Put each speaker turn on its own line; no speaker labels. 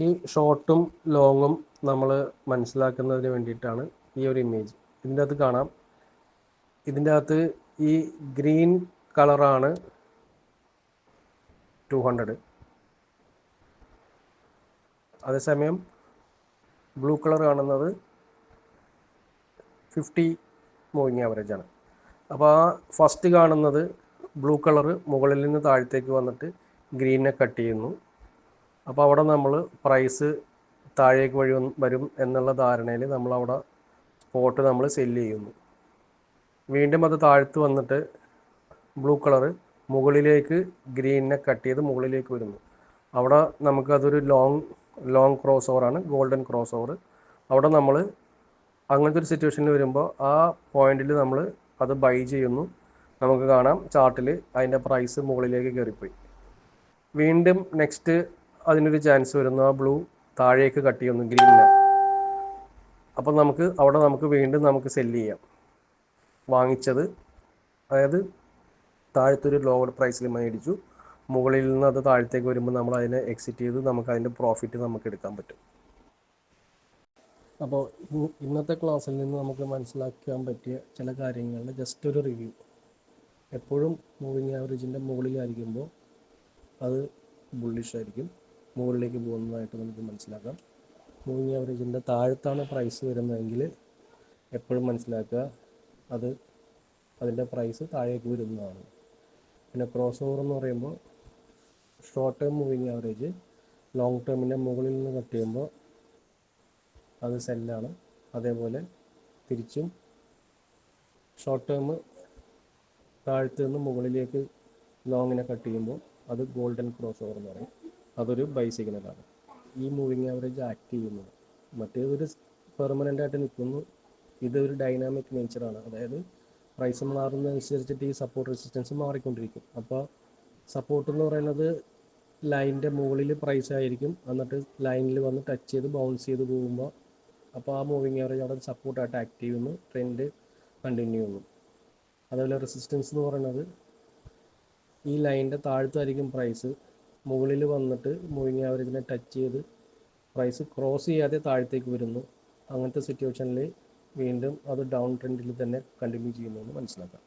ഈ ഷോർട്ടും ലോങ്ങും നമ്മൾ മനസ്സിലാക്കുന്നതിന് വേണ്ടിയിട്ടാണ് ഈ ഒരു ഇമേജ്. ഇതിൻ്റെ അകത്ത് കാണാം, ഇതിൻ്റെ അകത്ത് ഈ ഗ്രീൻ കളറാണ് 200, അതേസമയം ബ്ലൂ കളർ കാണുന്നത് 50 മൂവിങ് ആവറേജ് ആണ്. അപ്പോൾ ആ ഫസ്റ്റ് കാണുന്നത് ബ്ലൂ കളർ മുകളിൽ നിന്ന് താഴത്തേക്ക് വന്നിട്ട് ഗ്രീനെ കട്ട് ചെയ്യുന്നു. അപ്പോൾ അവിടെ നമ്മൾ പ്രൈസ് താഴേക്ക് വരും എന്നുള്ള ധാരണയിൽ നമ്മളവിടെ സ്പോട്ട് നമ്മൾ സെല്ല് ചെയ്യുന്നു. വീണ്ടും അത് താഴ്ത്ത് വന്നിട്ട് ബ്ലൂ കളർ മുകളിലേക്ക് ഗ്രീനിനെ കട്ട് ചെയ്ത് മുകളിലേക്ക് വരുന്നു. അവിടെ നമുക്കതൊരു ലോങ് ക്രോസ് ഓവറാണ്, ഗോൾഡൻ ക്രോസ് ഓവർ. അവിടെ നമ്മൾ അങ്ങനത്തെ ഒരു സിറ്റുവേഷനിൽ വരുമ്പോൾ ആ പോയിന്റിൽ നമ്മൾ അത് ബൈ ചെയ്യുന്നു. നമുക്ക് കാണാം ചാർട്ടിൽ അതിൻ്റെ പ്രൈസ് മുകളിലേക്ക് കയറിപ്പോയി. വീണ്ടും നെക്സ്റ്റ് അതിനൊരു ചാൻസ് വരുന്നു, ആ ബ്ലൂ താഴേക്ക് കട്ട് ചെയ്യുന്നു ഗ്രീനിനെ. അപ്പം നമുക്ക് വീണ്ടും നമുക്ക് സെല്ല് ചെയ്യാം. വാങ്ങിച്ചത്, അതായത് താഴത്തൊരു ലോവർ പ്രൈസിൽ മേടിച്ചു, മുകളിൽ നിന്ന് അത് താഴത്തേക്ക് വരുമ്പോൾ നമ്മൾ അതിനെ എക്സിറ്റ് ചെയ്ത് നമുക്ക് അതിൻ്റെ പ്രോഫിറ്റ് നമുക്ക് എടുക്കാൻ പറ്റും. അപ്പോൾ ഇന്നത്തെ ക്ലാസ്സിൽ നിന്ന് നമുക്ക് മനസ്സിലാക്കാൻ പറ്റിയ ചില കാര്യങ്ങളുടെ ജസ്റ്റ് ഒരു റിവ്യൂ. എപ്പോഴും മൂവിങ് ആവറേജിൻ്റെ മുകളിലായിരിക്കുമ്പോൾ അത് ബുള്ളിഷ് ആയിരിക്കും, മുകളിലേക്ക് പോകുന്നതായിട്ട് നമുക്ക് മനസ്സിലാക്കാം. മൂവിങ് ആവറേജിൻ്റെ താഴത്താണ് പ്രൈസ് വരുന്നതെങ്കിൽ എപ്പോഴും മനസ്സിലാക്കുക അതിൻ്റെ പ്രൈസ് താഴേക്ക് വരുന്നതാണ്. പിന്നെ ക്രോസ് ഓവർ എന്ന് പറയുമ്പോൾ short term moving average long ടേമിൻ്റെ മുകളിൽ നിന്ന് കട്ട് ചെയ്യുമ്പോൾ അത് സെല്ലാണ്. അതേപോലെ തിരിച്ചും ഷോർട്ട് ടേം താഴത്ത് നിന്ന് മുകളിലേക്ക് ലോങ്ങിനെ കട്ട് ചെയ്യുമ്പോൾ അത് ഗോൾഡൻ ക്രോസ് ഓവർ എന്ന് പറയും. അതൊരു ബൈ സിഗ്നലാണ്. ഈ മൂവിങ് ആവറേജ് ആക്ട് ചെയ്യുന്നത് മറ്റേതൊരു പെർമനൻ്റ് ആയിട്ട് നിൽക്കുന്നു, ഇതൊരു ഡൈനാമിക് നേച്ചറാണ്. അതായത് പ്രൈസ് മാറുന്നതനുസരിച്ചിട്ട് ഈ സപ്പോർട്ട് റെസിസ്റ്റൻസ് മാറിക്കൊണ്ടിരിക്കും. അപ്പോൾ സപ്പോർട്ട് എന്ന് പറയുന്നത് ലൈനിൻ്റെ മുകളിൽ പ്രൈസ് ആയിരിക്കും, എന്നിട്ട് ലൈനിൽ വന്ന് ടച്ച് ചെയ്ത് ബൗൺസ് ചെയ്ത് പോകുമ്പോൾ അപ്പോൾ ആ മൂവിങ് ആവറേജ് അവിടെ സപ്പോർട്ടായിട്ട് ആക്ട് ചെയ്യുന്നു, ട്രെൻഡ് കണ്ടിന്യൂ ചെയ്യുന്നു. അതുപോലെ റെസിസ്റ്റൻസ് എന്ന് പറയുന്നത് ഈ ലൈനിൻ്റെ താഴത്തായിരിക്കും പ്രൈസ്, മുകളിൽ വന്നിട്ട് മൂവിങ് ആവറേജിനെ ടച്ച് ചെയ്ത് പ്രൈസ് ക്രോസ് ചെയ്യാതെ താഴത്തേക്ക് വരുന്നു. അങ്ങനത്തെ സിറ്റുവേഷനിൽ വീണ്ടും അത് ഡൗൺ ട്രെൻഡിൽ തന്നെ കണ്ടിന്യൂ ചെയ്യുന്നു എന്ന് മനസ്സിലാക്കാം.